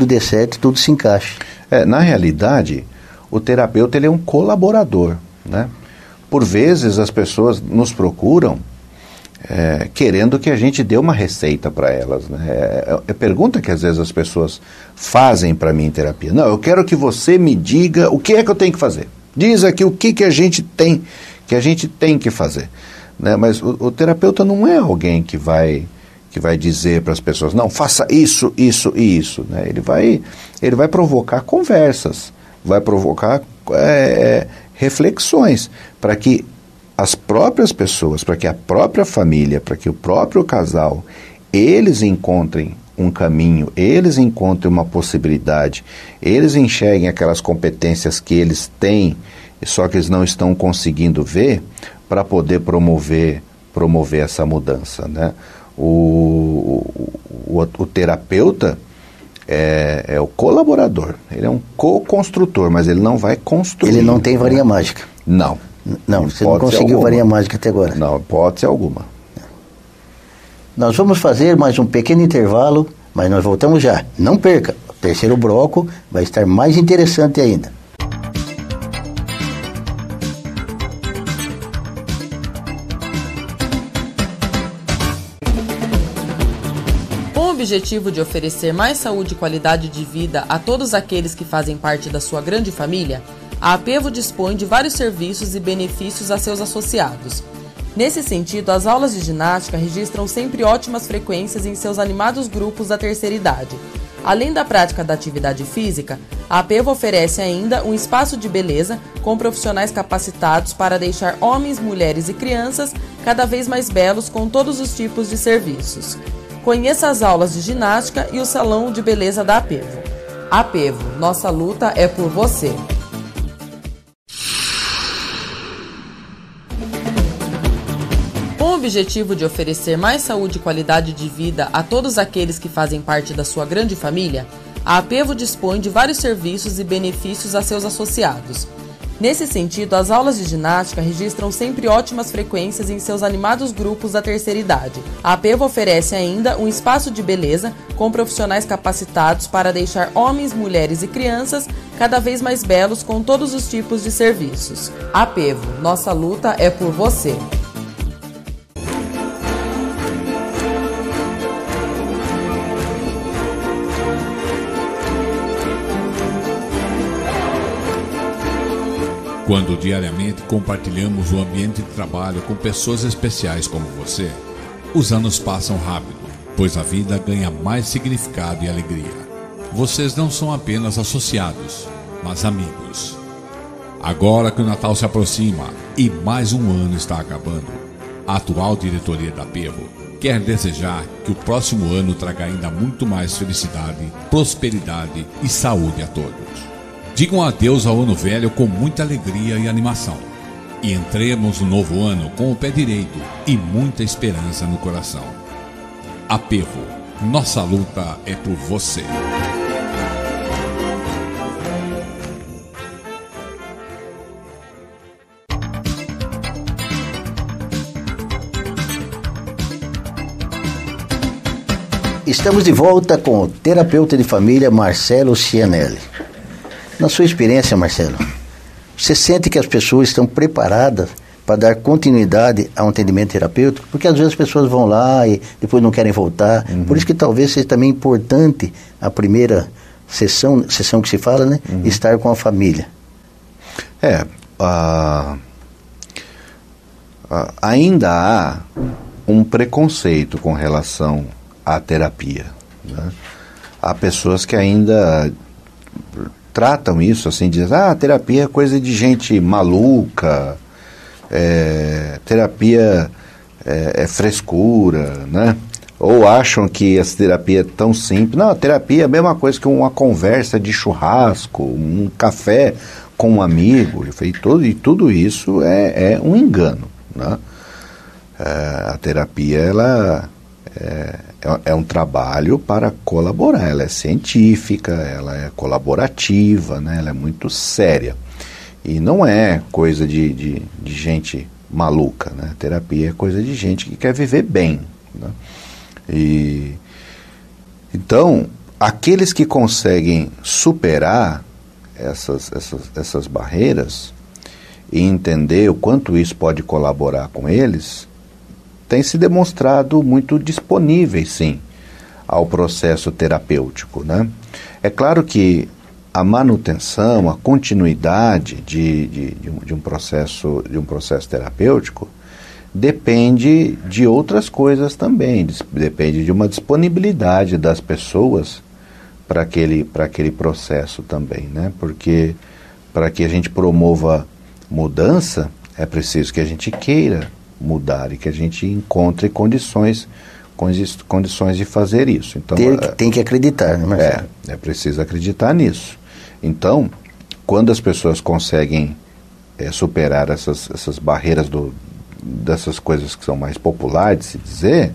dê certo, tudo se encaixe. Na realidade, o terapeuta ele é um colaborador, né? Por vezes as pessoas nos procuram querendo que a gente dê uma receita para elas, né? É pergunta que às vezes as pessoas fazem para mim em terapia. Não, eu quero que você me diga o que é que eu tenho que fazer. Diz aqui o que a gente tem que fazer, né? Mas o terapeuta não é alguém que vai dizer para as pessoas: não, faça isso, isso e isso, né? Ele vai provocar conversas, vai provocar reflexões, para que as próprias pessoas, para que a própria família, para que o próprio casal, eles encontrem um caminho, eles encontrem uma possibilidade, eles enxerguem aquelas competências que eles têm, só que eles não estão conseguindo ver, para poder promover essa mudança, né? O terapeuta é o colaborador, ele é um co-construtor, mas ele não vai construir. Ele não tem varinha mágica. Não, você não conseguiu varinha mágica até agora. Não, hipótese alguma. Nós vamos fazer mais um pequeno intervalo, mas nós voltamos já. Não perca, o terceiro bloco vai estar mais interessante ainda. objetivo de oferecer mais saúde e qualidade de vida a todos aqueles que fazem parte da sua grande família, a Apevo dispõe de vários serviços e benefícios a seus associados. Nesse sentido, as aulas de ginástica registram sempre ótimas frequências em seus animados grupos da terceira idade. Além da prática da atividade física, a Apevo oferece ainda um espaço de beleza com profissionais capacitados para deixar homens, mulheres e crianças cada vez mais belos com todos os tipos de serviços. Conheça as aulas de ginástica e o salão de beleza da Apevo. Apevo, nossa luta é por você. Com o objetivo de oferecer mais saúde e qualidade de vida a todos aqueles que fazem parte da sua grande família, a Apevo dispõe de vários serviços e benefícios a seus associados. Nesse sentido, as aulas de ginástica registram sempre ótimas frequências em seus animados grupos da terceira idade. A Apevo oferece ainda um espaço de beleza com profissionais capacitados para deixar homens, mulheres e crianças cada vez mais belos com todos os tipos de serviços. Apevo, nossa luta é por você. Quando diariamente compartilhamos o ambiente de trabalho com pessoas especiais como você, os anos passam rápido, pois a vida ganha mais significado e alegria. Vocês não são apenas associados, mas amigos. Agora que o Natal se aproxima e mais um ano está acabando, a atual diretoria da Apevo quer desejar que o próximo ano traga ainda muito mais felicidade, prosperidade e saúde a todos. Digam adeus ao ano velho com muita alegria e animação. E entremos no novo ano com o pé direito e muita esperança no coração. Apevo, nossa luta é por você. Estamos de volta com o terapeuta de família Marcelo Cianelli. Na sua experiência, Marcelo, você sente que as pessoas estão preparadas para dar continuidade ao atendimento terapêutico? Porque às vezes as pessoas vão lá e depois não querem voltar. Por isso que talvez seja também importante a primeira sessão que se fala, né? Estar com a família. Ainda há um preconceito com relação à terapia, né? Há pessoas que ainda tratam isso assim, dizem, terapia é coisa de gente maluca, terapia é frescura, né? Ou acham que essa terapia é tão simples. Não, a terapia é a mesma coisa que uma conversa de churrasco, um café com um amigo, e tudo isso é um engano, né? A terapia, ela é um trabalho para colaborar, ela é científica, ela é colaborativa, né? Ela é muito séria. E não é coisa de gente maluca, né? Terapia é coisa de gente que quer viver bem, né? Então, aqueles que conseguem superar essas barreiras e entender o quanto isso pode colaborar com eles, têm se demonstrado muito disponíveis, sim, ao processo terapêutico, né? É claro que a manutenção, a continuidade de um processo terapêutico depende de outras coisas também, depende de uma disponibilidade das pessoas para aquele processo também, né? Porque para que a gente promova mudança, é preciso que a gente queira mudar e que a gente encontre condições de fazer isso. Então, tem que acreditar, né, Marcelo? É preciso acreditar nisso. Então, quando as pessoas conseguem superar essas barreiras dessas coisas que são mais populares, se dizer,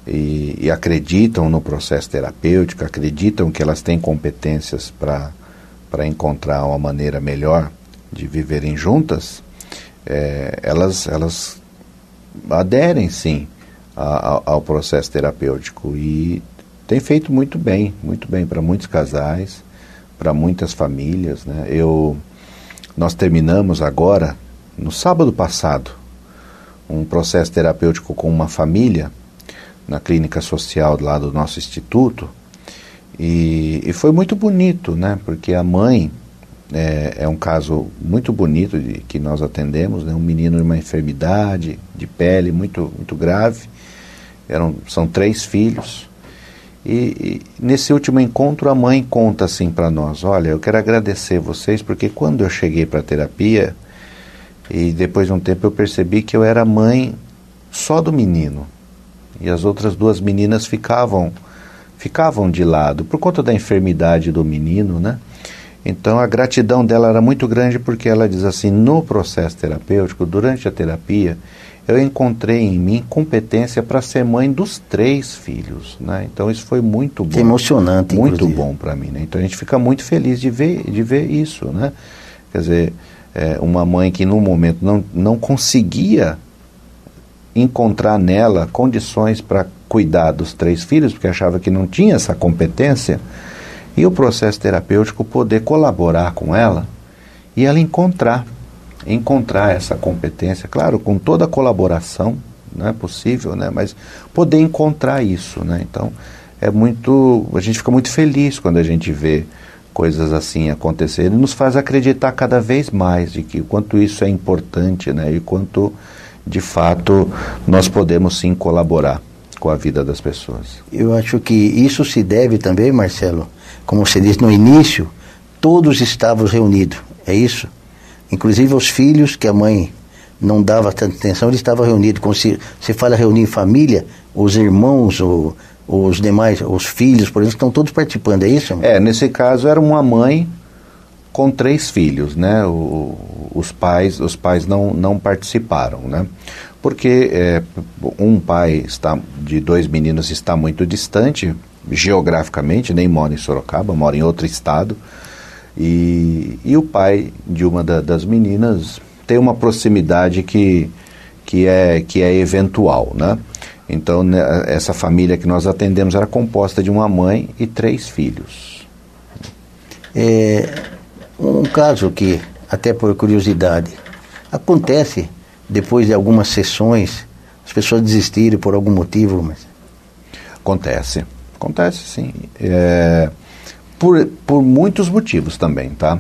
e acreditam no processo terapêutico, acreditam que elas têm competências para encontrar uma maneira melhor de viverem juntas, elas aderem, sim, ao processo terapêutico e tem feito muito bem para muitos casais, para muitas famílias, né? Nós terminamos agora, no sábado passado, um processo terapêutico com uma família na clínica social lá do nosso instituto, e foi muito bonito, né? Porque a mãe, é um caso muito bonito que nós atendemos, né? Um menino de uma enfermidade de pele muito, muito grave, são 3 filhos, e nesse último encontro a mãe conta assim para nós: olha, eu quero agradecer vocês, porque quando eu cheguei para a terapia, e depois de um tempo eu percebi que eu era mãe só do menino, e as outras 2 meninas ficavam de lado, por conta da enfermidade do menino, né? Então a gratidão dela era muito grande, porque ela diz assim: no processo terapêutico, durante a terapia, eu encontrei em mim competência para ser mãe dos 3 filhos, né? Então isso foi muito bom. Que emocionante, muito inclusive. Bom para mim, né? Então a gente fica muito feliz de ver isso, né? Quer dizer, uma mãe que no momento não conseguia encontrar nela condições para cuidar dos 3 filhos, porque achava que não tinha essa competência, e o processo terapêutico poder colaborar com ela, e ela encontrar essa competência, claro, com toda a colaboração, não é possível, né, mas poder encontrar isso, né? Então a gente fica muito feliz quando a gente vê coisas assim acontecerem, e nos faz acreditar cada vez mais de que o quanto isso é importante, né, e quanto de fato nós podemos sim colaborar com a vida das pessoas. Eu acho que isso se deve também, Marcelo, como você disse no início, todos estavam reunidos, é isso? Inclusive os filhos, que a mãe não dava tanta atenção, eles estavam reunidos. Como se fala reunir em família, os irmãos, os demais, os filhos, por exemplo, estão todos participando, é isso? Nesse caso era uma mãe com 3 filhos, né? Os pais não participaram, né? Porque um pai de 2 meninos está muito distante, geograficamente, nem mora em Sorocaba, mora em outro estado, e o pai de uma das meninas tem uma proximidade que é eventual, né? Então, essa família que nós atendemos era composta de uma mãe e 3 filhos. Um caso que, até por curiosidade, acontece depois de algumas sessões, as pessoas desistirem por algum motivo, mas... Acontece sim. Por muitos motivos também, tá?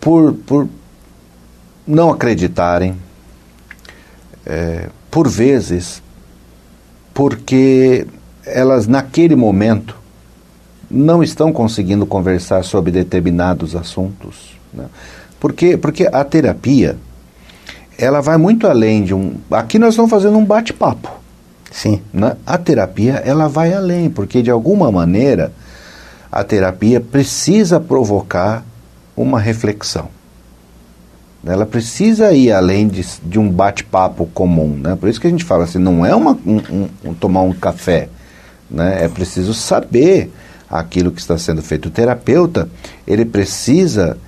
Por não acreditarem, por vezes, porque elas naquele momento não estão conseguindo conversar sobre determinados assuntos, né? Porque a terapia, ela vai muito além de aqui nós estamos fazendo um bate-papo. Sim. Né? A terapia, ela vai além, porque de alguma maneira a terapia precisa provocar uma reflexão. Ela precisa ir além de um bate-papo comum, né? Por isso que a gente fala assim, não é tomar um café, né? É preciso saber aquilo que está sendo feito. O terapeuta, ele precisa,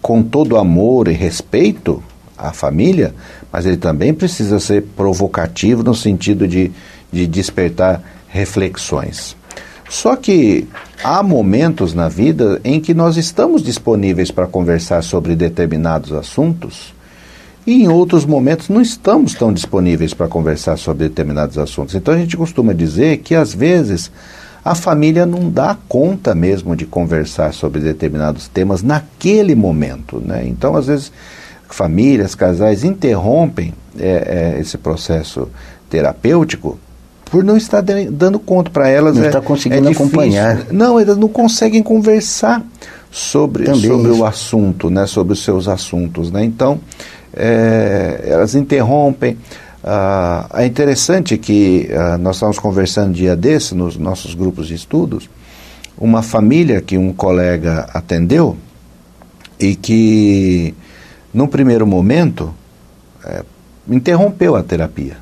com todo amor e respeito à família, mas ele também precisa ser provocativo no sentido de despertar reflexões. Só que há momentos na vida em que nós estamos disponíveis para conversar sobre determinados assuntos, e em outros momentos não estamos tão disponíveis para conversar sobre determinados assuntos. Então a gente costuma dizer que às vezes a família não dá conta mesmo de conversar sobre determinados temas naquele momento, né? Então às vezes famílias, casais interrompem esse processo terapêutico por não estar dando conta para elas. Não está conseguindo acompanhar. Não, elas não conseguem conversar sobre o assunto, né? Sobre os seus assuntos, né? Então elas interrompem. É interessante que nós estávamos conversando um dia desse nos nossos grupos de estudos, uma família que um colega atendeu e que num primeiro momento interrompeu a terapia,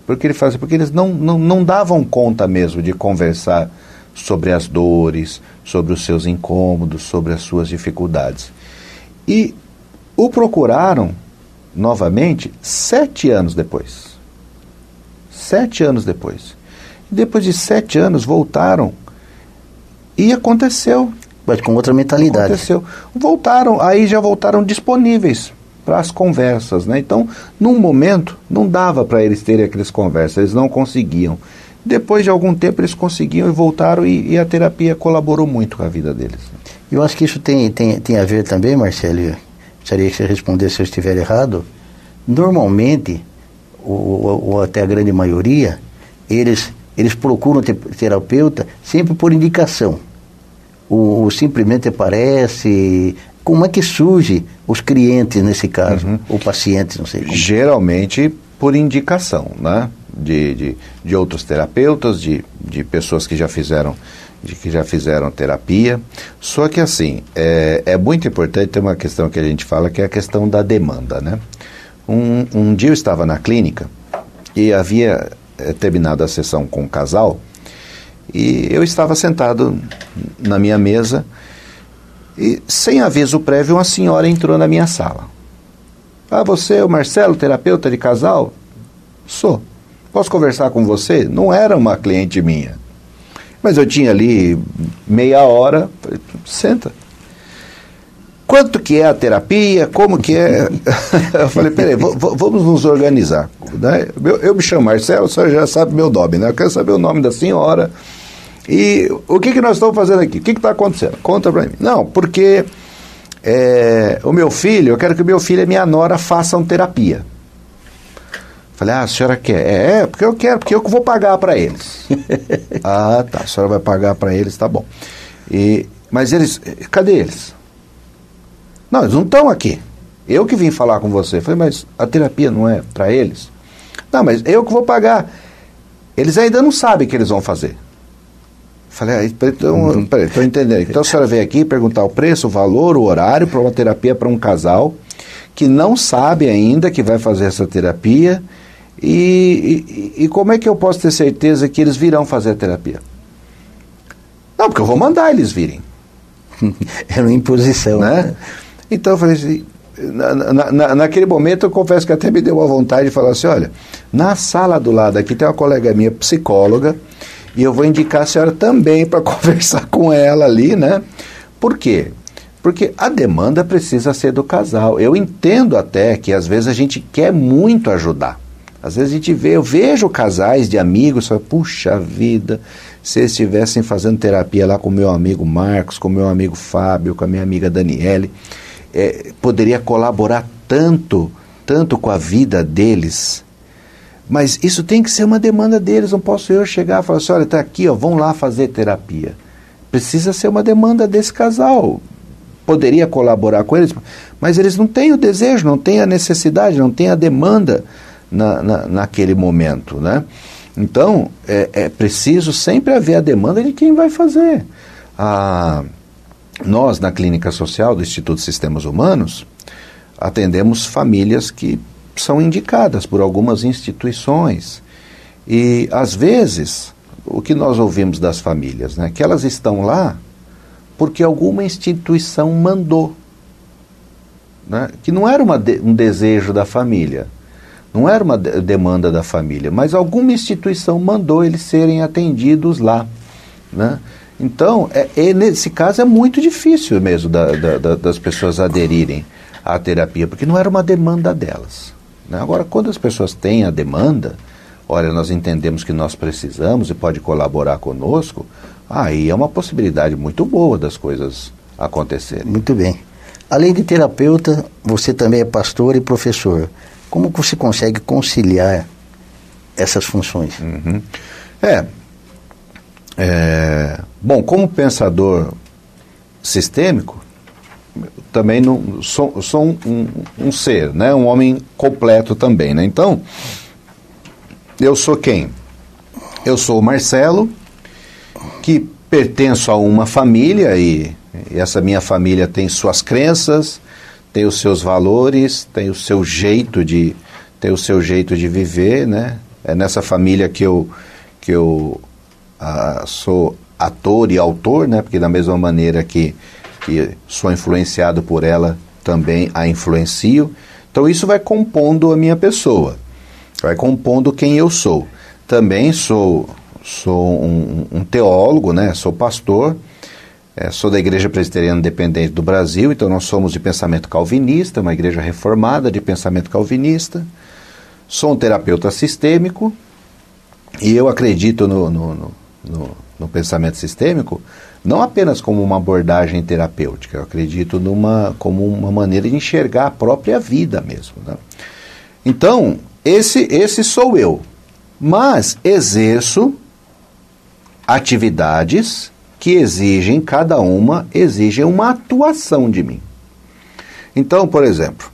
porque eles não davam conta mesmo de conversar sobre as dores, sobre os seus incômodos, sobre as suas dificuldades, e o procuraram novamente 7 anos depois. 7 anos depois. E depois de 7 anos voltaram e aconteceu. Mas com outra mentalidade. Aconteceu. Voltaram, aí já voltaram disponíveis para as conversas, né? Então, num momento, não dava para eles terem aquelas conversas, eles não conseguiam. Depois de algum tempo eles conseguiam e voltaram e a terapia colaborou muito com a vida deles. Eu acho que isso tem a ver também, Marcelo, gostaria que você respondesse se eu estiver errado. Normalmente, ou até a grande maioria, eles procuram terapeuta sempre por indicação. Ou simplesmente aparece. Como é que surge os clientes nesse caso? Ou pacientes, não sei como. Geralmente por indicação, né? De outros terapeutas, de pessoas que já fizeram terapia. Só que assim, é muito importante ter uma questão que a gente fala, que é a questão da demanda, né? Um dia eu estava na clínica e havia terminado a sessão com um casal e eu estava sentado na minha mesa e, sem aviso prévio, uma senhora entrou na minha sala. Ah, você é o Marcelo, terapeuta de casal? Sou. Posso conversar com você? Não era uma cliente minha. Mas eu tinha ali meia hora. Falei, senta. Quanto que é a terapia? Como que é? Eu falei, peraí, vamos nos organizar. Né? Eu me chamo Marcelo, a senhora já sabe meu nome, né? Eu quero saber o nome da senhora. E o que nós estamos fazendo aqui? O que está acontecendo? Conta para mim. Não, porque o meu filho, eu quero que o meu filho e minha nora façam terapia. Falei, a senhora quer? Porque eu quero, porque eu vou pagar para eles. Ah, tá, a senhora vai pagar para eles, tá bom. Mas eles, cadê eles? Não, eles não estão aqui. Eu que vim falar com você. Falei, mas a terapia não é para eles? Não, mas eu que vou pagar. Eles ainda não sabem o que eles vão fazer. Falei, então, peraí, estou entendendo. Então a senhora veio aqui perguntar o preço, o valor, o horário para uma terapia para um casal que não sabe ainda que vai fazer essa terapia. E como é que eu posso ter certeza que eles virão fazer a terapia? Não, porque eu vou mandar eles virem. É uma imposição, né? Então eu falei assim, naquele momento eu confesso que até me deu a vontade de falar assim, olha, na sala do lado aqui tem uma colega minha, psicóloga, e eu vou indicar a senhora também para conversar com ela ali, né? Por quê? Porque a demanda precisa ser do casal. Eu entendo até que às vezes a gente quer muito ajudar. Às vezes eu vejo casais de amigos, falo, puxa vida, se eles estivessem fazendo terapia lá com o meu amigo Marcos, com o meu amigo Fábio, com a minha amiga Daniele, poderia colaborar tanto com a vida deles. Mas isso tem que ser uma demanda deles, não posso eu chegar e falar assim, olha, está aqui, ó, vão lá fazer terapia. Precisa ser uma demanda desse casal. Poderia colaborar com eles, mas eles não têm o desejo, não têm a necessidade, não têm a demanda naquele momento, né? Então, é preciso sempre haver a demanda de quem vai fazer. Nós, na Clínica Social do Instituto Sistemas Humanos, atendemos famílias que são indicadas por algumas instituições. E, às vezes, o que nós ouvimos das famílias, né? Que elas estão lá porque alguma instituição mandou, né? Que não era um desejo da família, não era uma demanda da família, mas alguma instituição mandou eles serem atendidos lá, né? Então, nesse caso é muito difícil mesmo das pessoas aderirem à terapia, porque não era uma demanda delas, né? Agora, quando as pessoas têm a demanda, olha, nós entendemos que nós precisamos e pode colaborar conosco, aí é uma possibilidade muito boa das coisas acontecerem. Muito bem. Além de terapeuta, você também é pastor e professor. Como que você consegue conciliar essas funções? Uhum. Bom, como pensador sistêmico, também sou um ser, né? Um homem completo também, né? Então, eu sou quem? Eu sou o Marcelo, que pertenço a uma família e essa minha família tem suas crenças, tem os seus valores, tem o seu jeito de viver, né? É nessa família que eu sou ator e autor, né? Porque da mesma maneira que sou influenciado por ela, também a influencio. Então isso vai compondo a minha pessoa, vai compondo quem eu sou. Também sou um teólogo, né? Sou pastor, Sou da Igreja Presbiteriana Independente do Brasil, então nós somos de pensamento calvinista, uma igreja reformada de pensamento calvinista. Sou um terapeuta sistêmico e eu acredito no pensamento sistêmico não apenas como uma abordagem terapêutica, eu acredito como uma maneira de enxergar a própria vida mesmo, né? Então, esse sou eu, mas exerço atividades que exigem uma atuação de mim. Então, por exemplo,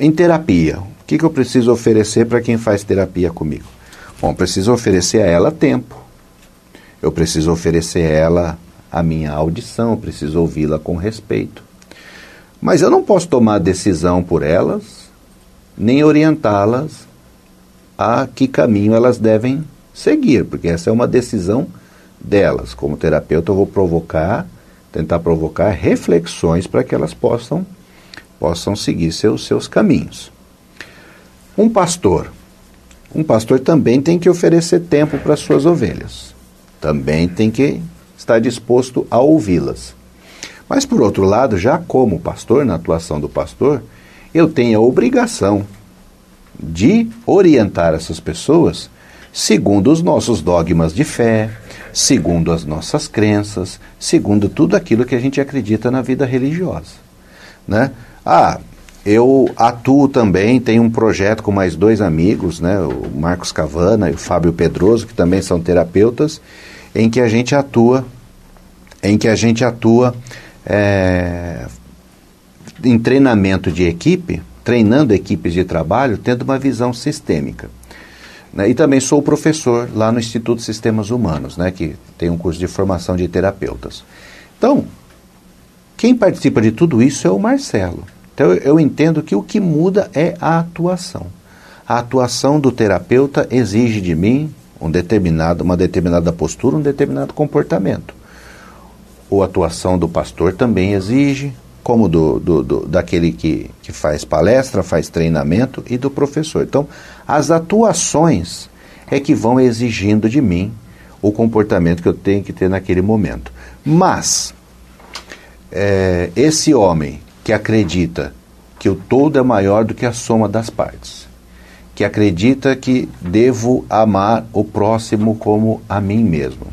em terapia, o que eu preciso oferecer para quem faz terapia comigo? Bom, preciso oferecer a ela tempo, eu preciso oferecer a ela a minha audição, eu preciso ouvi-la com respeito. Mas eu não posso tomar decisão por elas, nem orientá-las a que caminho elas devem seguir, porque essa é uma decisão delas. Como terapeuta, eu vou tentar provocar reflexões para que elas possam seguir seus caminhos. Um pastor também tem que oferecer tempo para as suas ovelhas, também tem que estar disposto a ouvi-las. Mas, por outro lado, já como pastor, na atuação do pastor, eu tenho a obrigação de orientar essas pessoas segundo os nossos dogmas de fé, segundo as nossas crenças, segundo tudo aquilo que a gente acredita na vida religiosa, né? Eu atuo também, tenho um projeto com mais 2 amigos, né, o Marcos Cavana e o Fábio Pedroso, que também são terapeutas, em que a gente atua em treinamento de equipe, treinando equipes de trabalho, tendo uma visão sistêmica, né? E também sou professor lá no Instituto Sistemas Humanos, né, que tem um curso de formação de terapeutas. Então, quem participa de tudo isso é o Marcelo. Então, eu entendo que o que muda é a atuação. A atuação do terapeuta exige de mim uma determinada postura, um determinado comportamento. A atuação do pastor também exige, como daquele que faz palestra, faz treinamento, e do professor. Então, as atuações é que vão exigindo de mim o comportamento que eu tenho que ter naquele momento. Mas, esse homem que acredita que o todo é maior do que a soma das partes, que acredita que devo amar o próximo como a mim mesmo,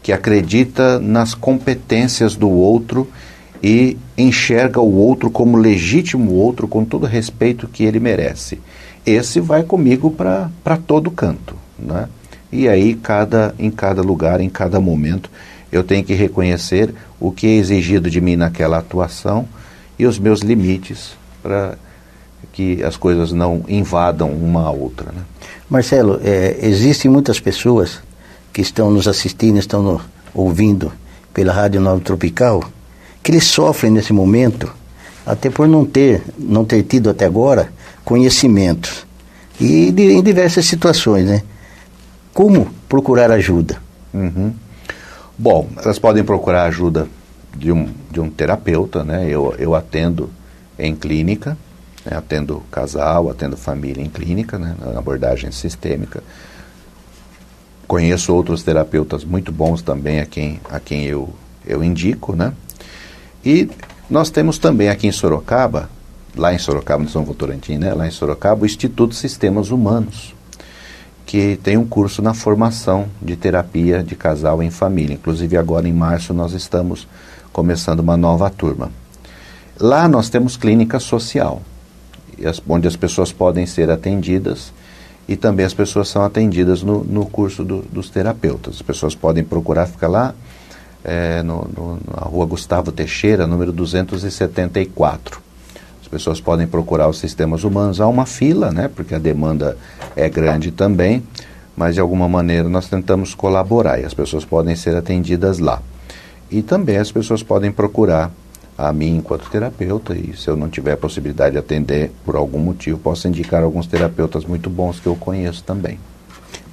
que acredita nas competências do outro e enxerga o outro como legítimo outro, com todo o respeito que ele merece. Esse vai comigo para todo canto, né? E aí, em cada lugar, em cada momento, eu tenho que reconhecer o que é exigido de mim naquela atuação e os meus limites para que as coisas não invadam uma a outra, né? Marcelo, existem muitas pessoas que estão nos assistindo, estão ouvindo pela Rádio Nova Tropical, que eles sofrem nesse momento, até por não ter tido até agora conhecimento, e em diversas situações, né? Como procurar ajuda? Uhum. Bom, elas podem procurar ajuda de um terapeuta, né? Eu atendo em clínica, né? Atendo casal, atendo família em clínica, né? Na abordagem sistêmica. Conheço outros terapeutas muito bons também a quem eu indico, né? E nós temos também aqui em Sorocaba, lá em Sorocaba, no São Votorantim, né? Lá em Sorocaba, o Instituto Sistemas Humanos, que tem um curso na formação de terapia de casal em família. Inclusive agora em março nós estamos começando uma nova turma. Lá nós temos clínica social, onde as pessoas podem ser atendidas, e também as pessoas são atendidas no curso dos terapeutas. As pessoas podem procurar, fica lá na rua Gustavo Teixeira, número 274. As pessoas podem procurar os sistemas humanos. Há uma fila, né, porque a demanda é grande também, mas de alguma maneira nós tentamos colaborar e as pessoas podem ser atendidas lá. E também as pessoas podem procurar a mim enquanto terapeuta, e se eu não tiver a possibilidade de atender por algum motivo, posso indicar alguns terapeutas muito bons que eu conheço também.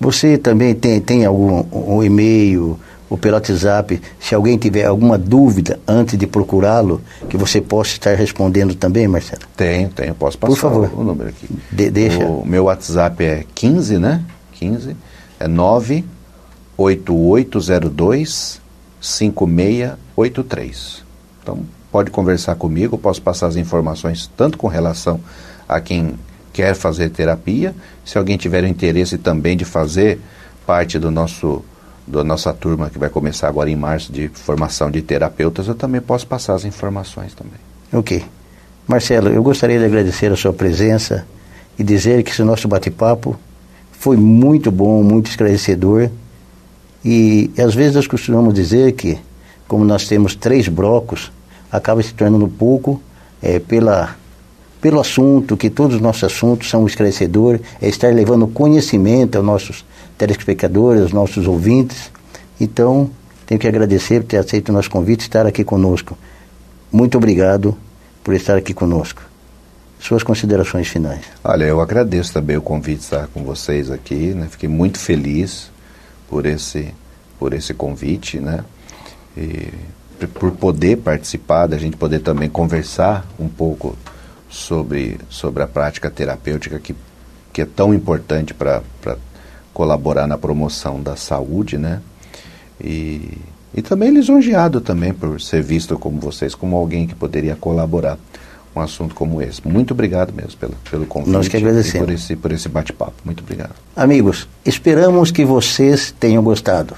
Você também tem algum e-mail ou pelo WhatsApp, se alguém tiver alguma dúvida antes de procurá-lo, que você possa estar respondendo também, Marcelo? Tenho, posso passar. Por favor. O número aqui. Deixa. O meu WhatsApp é 15, né? 15, é 98802 5683. Então, pode conversar comigo, posso passar as informações tanto com relação a quem quer fazer terapia, se alguém tiver o interesse também de fazer parte da nossa turma que vai começar agora em março de formação de terapeutas, eu também posso passar as informações também. Ok. Marcelo, eu gostaria de agradecer a sua presença e dizer que esse nosso bate-papo foi muito bom, muito esclarecedor. E às vezes nós costumamos dizer que, como nós temos 3 blocos, acaba se tornando pouco pelo assunto, que todos os nossos assuntos são esclarecedores, é estar levando conhecimento aos nossos telespectadores, aos nossos ouvintes. Então, tenho que agradecer por ter aceito o nosso convite e estar aqui conosco. Muito obrigado por estar aqui conosco. Suas considerações finais. Olha, eu agradeço também o convite de estar com vocês aqui, né? Fiquei muito feliz por esse convite, né? E por poder participar, da gente poder também conversar um pouco sobre a prática terapêutica que é tão importante para colaborar na promoção da saúde, né? E também lisonjeado também por ser visto como vocês, como alguém que poderia colaborar com um assunto como esse. Muito obrigado mesmo pelo convite. Nós que agradecemos. E por esse bate-papo. Muito obrigado. Amigos, esperamos que vocês tenham gostado.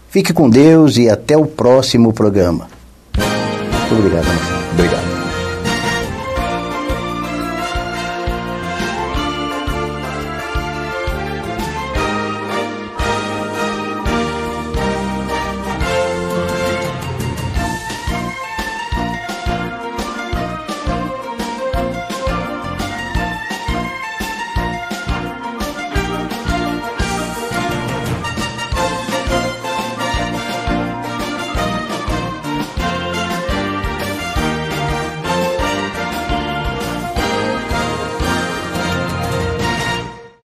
Fique com Deus e até o próximo programa. Muito obrigado, Marcelo. Obrigado.